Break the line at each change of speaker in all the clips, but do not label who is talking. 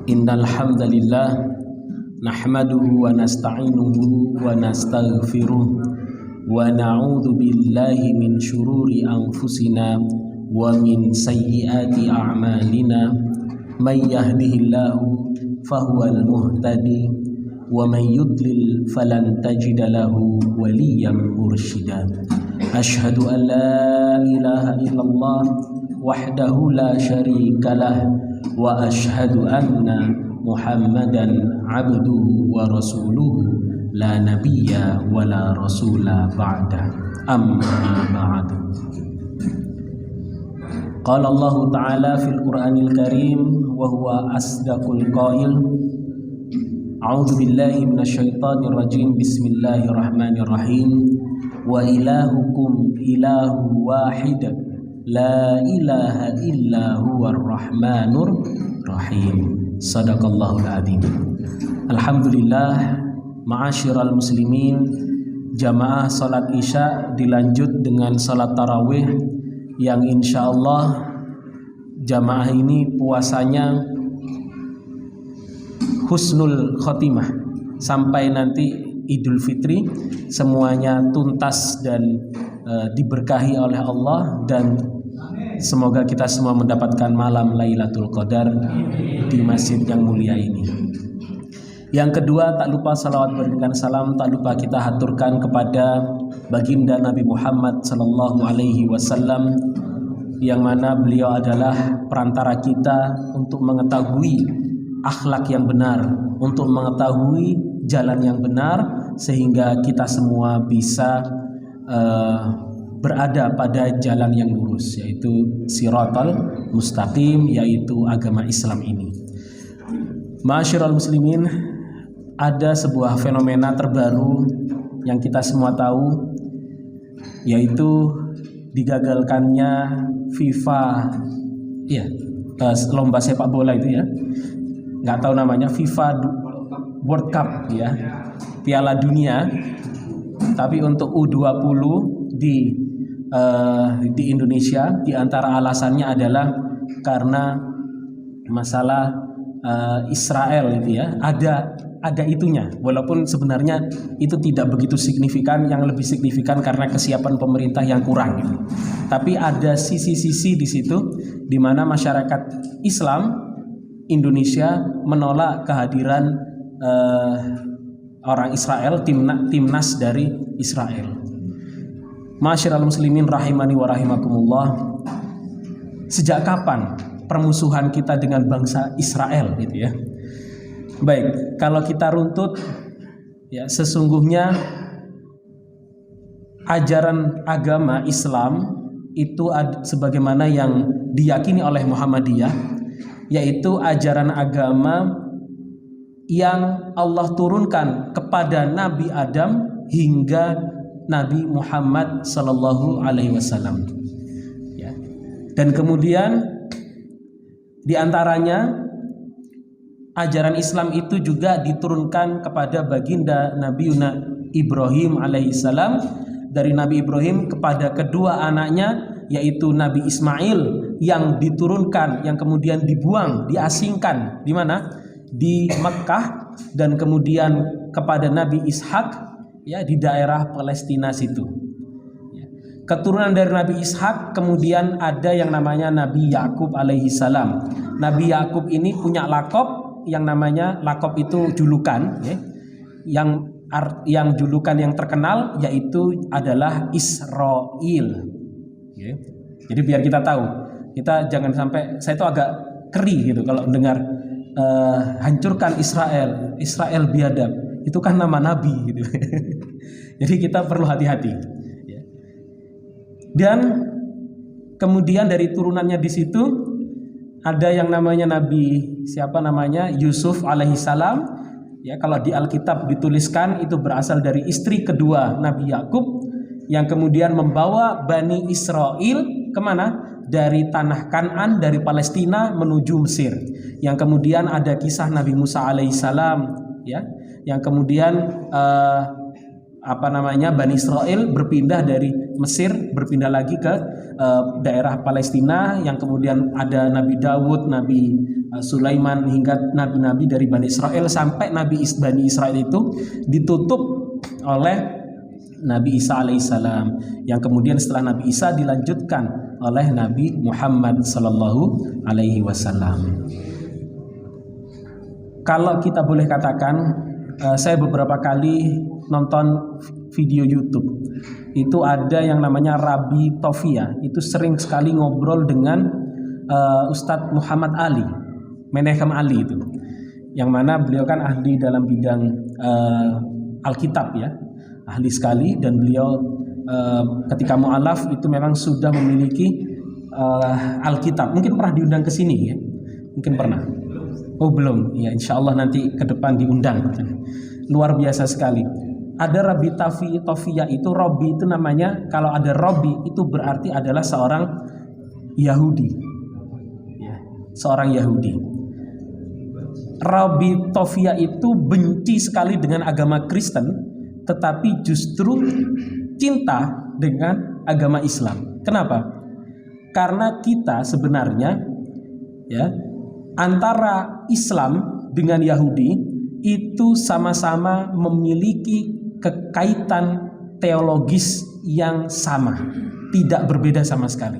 Innal hamdalillah nahmaduhu wa nasta'inuhu wa nastaghfiruh wa na'udzu billahi min syururi anfusina wa min sayyiati a'malina may yahdihillahu fahuwal muhtadi wa may yudlil falan tajida lahu waliyyan mursyida. Asyhadu an la ilaha illallah wahdahu la syarikalah wa asyhadu anna Muhammadan abduhu wa rasuluhu la nabiyya wa la rasula ba'da. Amma ba'du. Qala Allah Ta'ala fil Qur'anil Karim wa huwa asdaqul qail. A'udzu billahi minasyaitonir rajim. Bismillahirrahmanirrahim. Wa ilahukum ilahu wahid. La ilaha illa huwar rahmanur rahim. Sadaqallahul adzim. Alhamdulillah, ma'asyiral muslimin, jamaah salat isya dilanjut dengan salat tarawih yang insyaallah jamaah ini puasanya husnul khotimah sampai nanti Idul Fitri, semuanya tuntas dan diberkahi oleh Allah, dan semoga kita semua mendapatkan malam Lailatul Qadar di masjid yang mulia ini. Yang kedua, tak lupa salawat berikan salam, tak lupa kita haturkan kepada baginda Nabi Muhammad sallallahu alaihi wasallam, yang mana beliau adalah perantara kita untuk mengetahui akhlak yang benar, untuk mengetahui jalan yang benar, sehingga kita semua bisa berada pada jalan yang lurus, yaitu siratal mustaqim, yaitu agama Islam ini. Ma'asyiral muslimin, ada sebuah fenomena terbaru yang kita semua tahu, yaitu digagalkannya FIFA, ya, lomba sepak bola itu ya, nggak tahu namanya, FIFA World Cup ya, Piala Dunia, tapi untuk U20 di Indonesia. Di antara alasannya adalah karena masalah Israel itu ya, ada itunya, walaupun sebenarnya itu tidak begitu signifikan. Yang lebih signifikan karena kesiapan pemerintah yang kurang gitu. Tapi ada sisi-sisi di situ di mana masyarakat Islam Indonesia menolak kehadiran orang Israel, timnas dari Israel. Ma'asyiral muslimin rahimani wa rahimakumullah, sejak kapan permusuhan kita dengan bangsa Israel gitu ya? Baik, kalau kita runtut ya, sesungguhnya ajaran agama Islam itu sebagaimana yang diyakini oleh Muhammadiyah, yaitu ajaran agama yang Allah turunkan kepada Nabi Adam hingga Nabi Muhammad sallallahu alaihi wasallam. Ya. Dan kemudian di antaranya ajaran Islam itu juga diturunkan kepada baginda Nabi Ibrahim alaihissalam, dari Nabi Ibrahim kepada kedua anaknya, yaitu Nabi Ismail, yang diturunkan, yang kemudian dibuang, diasingkan di mana? Di Mekkah, dan kemudian kepada Nabi Ishak ya di daerah Palestina situ. Keturunan dari Nabi Ishak kemudian ada yang namanya Nabi Yakub alaihissalam. Nabi Yakub ini punya lakop yang namanya, lakop itu julukan ya, yang julukan yang terkenal yaitu adalah Israel ya. Jadi biar kita tahu, kita jangan sampai, saya itu agak keri gitu kalau mendengar hancurkan Israel biadab, itu kan nama nabi gitu. Jadi kita perlu hati-hati ya. Dan kemudian dari turunannya di situ ada yang namanya Nabi, siapa namanya, Yusuf alaihissalam ya. Kalau di Alkitab dituliskan itu berasal dari istri kedua Nabi Yakub, yang kemudian membawa Bani Israel kemana? Dari tanah Kan'an, dari Palestina menuju Mesir. Yang kemudian ada kisah Nabi Musa alaihissalam ya, yang kemudian Bani Israel berpindah dari Mesir berpindah lagi ke daerah Palestina, yang kemudian ada Nabi Dawud, Nabi Sulaiman, hingga nabi-nabi dari Bani Israel, sampai Bani Israel itu ditutup oleh Nabi Isa alaihissalam, yang kemudian setelah Nabi Isa dilanjutkan oleh Nabi Muhammad sallallahu alaihi wasallam. Kalau kita boleh katakan, saya beberapa kali nonton video YouTube, itu ada yang namanya Rabbi Taufia, itu sering sekali ngobrol dengan Ustadz Muhammad Ali, Menachem Ali itu, yang mana beliau kan ahli dalam bidang Alkitab ya, ahli sekali, dan beliau ketika mu'alaf itu memang sudah memiliki Alkitab. Mungkin pernah diundang ke sini ya? Mungkin pernah. Oh belum, ya insya Allah nanti ke depan diundang. Luar biasa sekali. Ada Rabbi Taufia itu, Robbi itu namanya. Kalau ada Robbi itu berarti adalah seorang Yahudi ya, seorang Yahudi. Rabbi Taufia itu benci sekali dengan agama Kristen, tetapi justru cinta dengan agama Islam. Kenapa? Karena kita sebenarnya ya, antara Islam dengan Yahudi itu sama-sama memiliki kekaitan teologis yang sama, tidak berbeda sama sekali.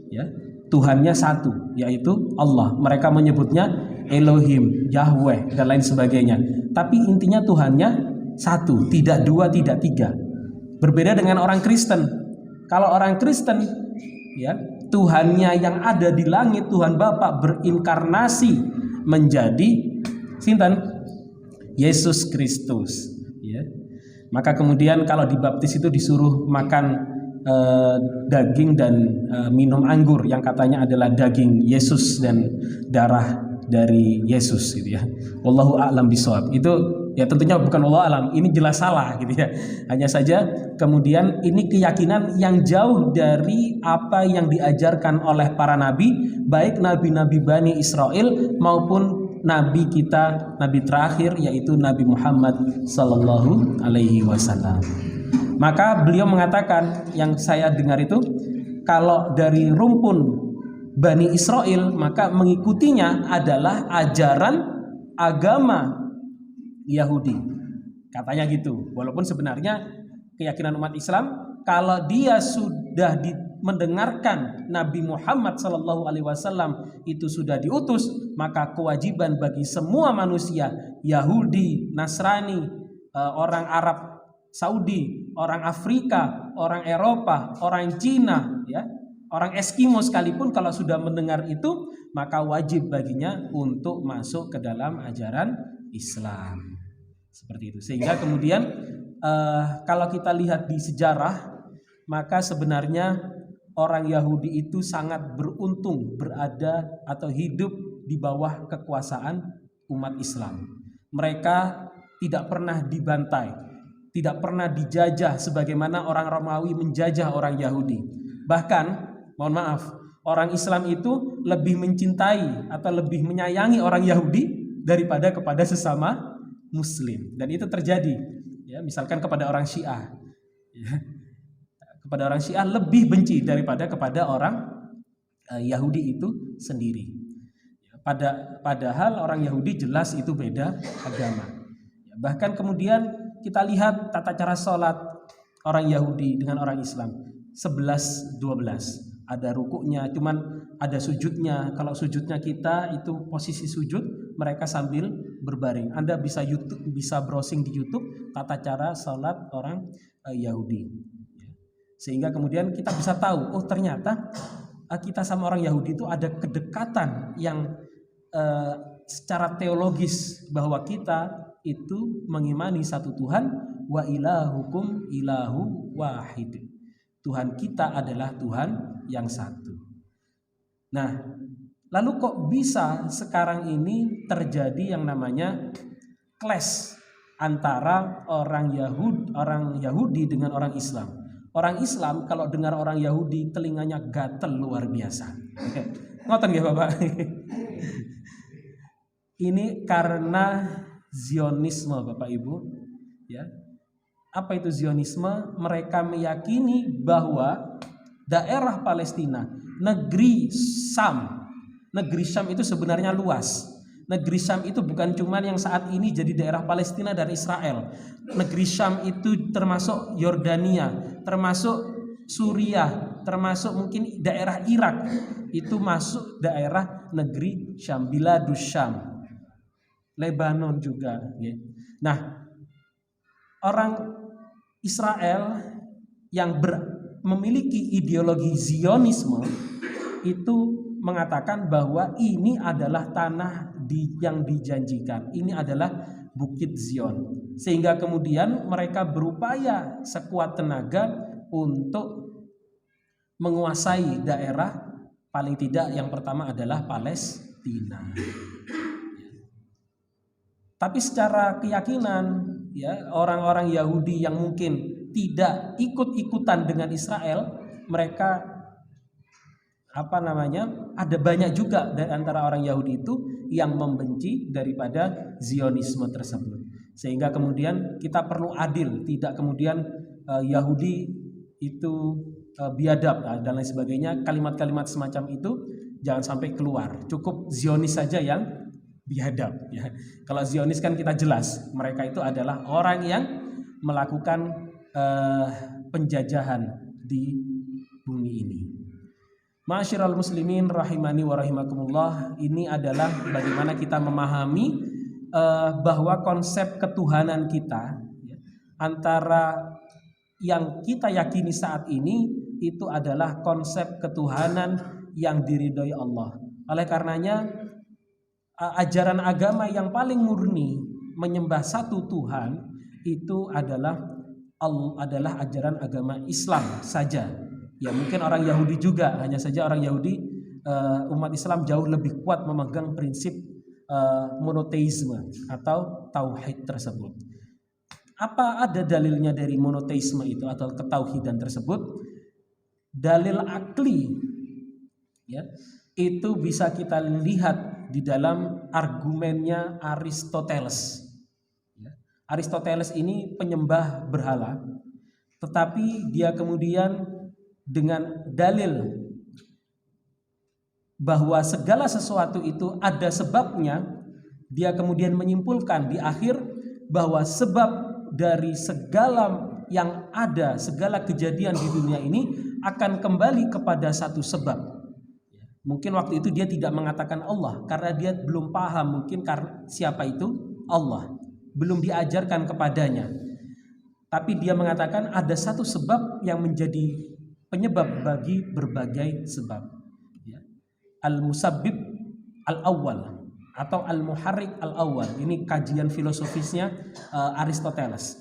Ya, Tuhannya satu, yaitu Allah. Mereka menyebutnya Elohim, Yahweh, dan lain sebagainya. Tapi intinya Tuhannya satu, tidak dua, tidak tiga. Berbeda dengan orang Kristen. Kalau orang Kristen ya, Tuhannya yang ada di langit, Tuhan Bapa, berinkarnasi menjadi sinten? Yesus Kristus ya. Maka kemudian kalau dibaptis itu disuruh makan daging dan minum anggur yang katanya adalah daging Yesus dan darah dari Yesus gitu ya. Wallahu a'lam bishawab. Itu ya tentunya bukan Allah alam, ini jelas salah gitu ya. Hanya saja kemudian ini keyakinan yang jauh dari apa yang diajarkan oleh para nabi, baik nabi-nabi Bani Israel maupun nabi kita, nabi terakhir yaitu Nabi Muhammad sallallahu alaihi wasallam. Maka beliau mengatakan, yang saya dengar itu, kalau dari rumpun Bani Israel maka mengikutinya adalah ajaran agama Yahudi, katanya gitu. Walaupun sebenarnya keyakinan umat Islam, kalau dia sudah mendengarkan Nabi Muhammad SAW itu sudah diutus, maka kewajiban bagi semua manusia, Yahudi, Nasrani, orang Arab Saudi, orang Afrika, orang Eropa, orang Cina, ya, orang Eskimo sekalipun, kalau sudah mendengar itu, maka wajib baginya untuk masuk ke dalam ajaran Islam. Seperti itu. Sehingga kemudian kalau kita lihat di sejarah, maka sebenarnya orang Yahudi itu sangat beruntung berada atau hidup di bawah kekuasaan umat Islam. Mereka tidak pernah dibantai, tidak pernah dijajah sebagaimana orang Romawi menjajah orang Yahudi. Bahkan, mohon maaf, orang Islam itu lebih mencintai atau lebih menyayangi orang Yahudi daripada kepada sesama Muslim. Dan itu terjadi ya, misalkan kepada orang Syiah ya, kepada orang Syiah lebih benci daripada kepada orang Yahudi itu sendiri ya, padahal orang Yahudi jelas itu beda agama ya. Bahkan kemudian kita lihat tata cara sholat orang Yahudi dengan orang Islam 11-12, ada rukuknya, cuman ada sujudnya. Kalau sujudnya kita itu posisi sujud, mereka sambil berbaring. Anda bisa browsing di YouTube tata cara sholat orang Yahudi. Sehingga kemudian kita bisa tahu, oh ternyata kita sama orang Yahudi itu ada kedekatan yang secara teologis, bahwa kita itu mengimani satu Tuhan, wa ilahukum ilahu wahid. Tuhan kita adalah Tuhan yang satu. Nah, lalu kok bisa sekarang ini terjadi yang namanya clash antara orang Yahudi dengan orang Islam? Orang Islam kalau dengar orang Yahudi telinganya gatel luar biasa. Ngoten nggih Bapak? Ini karena Zionisme Bapak Ibu, ya. Apa itu Zionisme? Mereka meyakini bahwa daerah Palestina, negeri Syam itu sebenarnya luas. Negeri Syam itu bukan cuma yang saat ini jadi daerah Palestina dan Israel. Negeri Syam itu termasuk Yordania, termasuk Suriah, termasuk mungkin daerah Irak. Itu masuk daerah negeri Syam, Biladus Syam. Lebanon juga. Nah, orang Israel yang memiliki ideologi Zionisme itu mengatakan bahwa ini adalah tanah yang dijanjikan, ini adalah Bukit Zion, sehingga kemudian mereka berupaya sekuat tenaga untuk menguasai daerah, paling tidak yang pertama adalah Palestina. Tapi secara keyakinan, ya, orang-orang Yahudi yang mungkin tidak ikut-ikutan dengan Israel, mereka ada banyak juga dari antara orang Yahudi itu yang membenci daripada Zionisme tersebut. Sehingga kemudian kita perlu adil, tidak kemudian Yahudi itu biadab dan lain sebagainya. Kalimat-kalimat semacam itu jangan sampai keluar. Cukup Zionis saja yang biadab, ya. Kalau Zionis kan kita jelas, mereka itu adalah orang yang melakukan penjajahan di bumi ini. Ma'asyiral muslimin rahimani wa rahimakumullah, ini adalah bagaimana kita memahami bahwa konsep ketuhanan kita, ya, antara yang kita yakini saat ini itu adalah konsep ketuhanan yang diridhoi Allah. Oleh karenanya ajaran agama yang paling murni menyembah satu Tuhan itu adalah ajaran agama Islam saja. Ya, mungkin orang Yahudi juga, hanya saja orang Yahudi, umat Islam jauh lebih kuat memegang prinsip monoteisme atau tauhid tersebut. Apa ada dalilnya dari monoteisme itu atau ketauhidan tersebut? Dalil akli, ya, itu bisa kita lihat di dalam argumennya Aristoteles. Aristoteles ini penyembah berhala, tetapi dia kemudian dengan dalil bahwa segala sesuatu itu ada sebabnya, dia kemudian menyimpulkan di akhir bahwa sebab dari segala yang ada, segala kejadian di dunia ini akan kembali kepada satu sebab. Mungkin waktu itu dia tidak mengatakan Allah karena dia belum paham mungkin karena siapa itu Allah, belum diajarkan kepadanya. Tapi dia mengatakan ada satu sebab yang menjadi penyebab bagi berbagai sebab, ya. Al-musabbib al-awwal atau al-muharrik al-awwal. Ini kajian filosofisnya Aristoteles.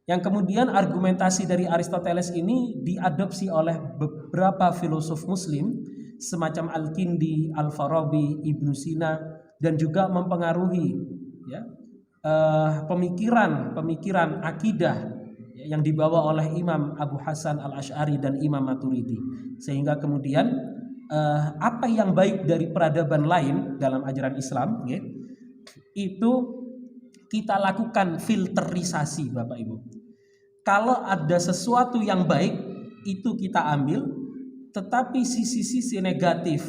Yang kemudian argumentasi dari Aristoteles ini diadopsi oleh beberapa filosof muslim semacam Al-Kindi, Al-Farabi, Ibnu Sina, dan juga mempengaruhi, ya, pemikiran akidah yang dibawa oleh Imam Abu Hasan Al-Asy'ari dan Imam Maturidi. Sehingga kemudian apa yang baik dari peradaban lain dalam ajaran Islam, ya, itu kita lakukan filterisasi, Bapak Ibu. Kalau ada sesuatu yang baik itu kita ambil, tetapi sisi-sisi negatif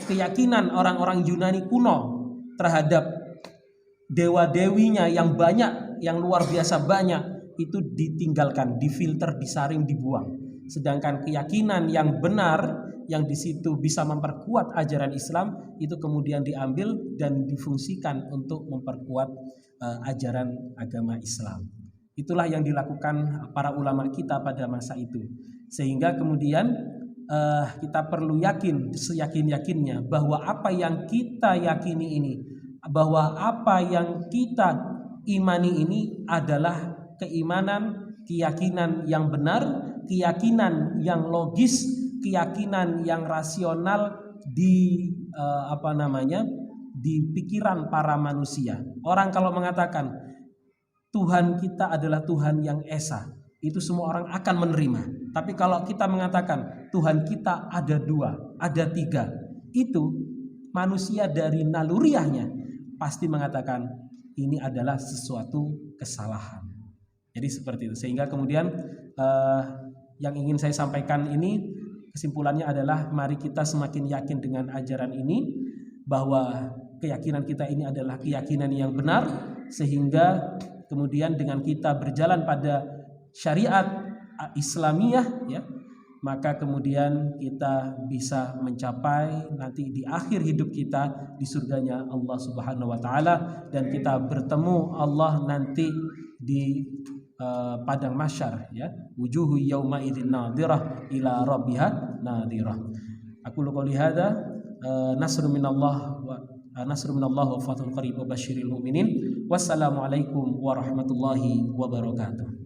keyakinan orang-orang Yunani kuno terhadap dewa-dewinya yang banyak, yang luar biasa banyak, itu ditinggalkan, difilter, disaring, dibuang. Sedangkan keyakinan yang benar yang di situ bisa memperkuat ajaran Islam itu kemudian diambil dan difungsikan untuk memperkuat ajaran agama Islam. Itulah yang dilakukan para ulama kita pada masa itu. Sehingga kemudian kita perlu yakin, seyakin-yakinnya bahwa apa yang kita yakini ini, bahwa apa yang kita imani ini adalah keimanan, keyakinan yang benar, keyakinan yang logis, keyakinan yang rasional di di pikiran para manusia. Orang kalau mengatakan Tuhan kita adalah Tuhan yang esa, itu semua orang akan menerima. Tapi kalau kita mengatakan Tuhan kita ada dua, ada tiga, itu manusia dari naluriahnya pasti mengatakan ini adalah sesuatu kesalahan. Jadi seperti itu. Sehingga kemudian yang ingin saya sampaikan ini kesimpulannya adalah mari kita semakin yakin dengan ajaran ini, bahwa keyakinan kita ini adalah keyakinan yang benar, sehingga kemudian dengan kita berjalan pada syariat Islamiyah ya, maka kemudian kita bisa mencapai nanti di akhir hidup kita di surganya Allah Subhanahu wa taala, dan kita bertemu Allah nanti di padang mahsyar ya, wujuhu yauma idzin nadhirah ila rabbiha nadhirah. Aku qouli hadza nasrun minallah wa fathun qarib wa basyiril mu'minin. Wassalamualaikum warahmatullahi wabarakatuh.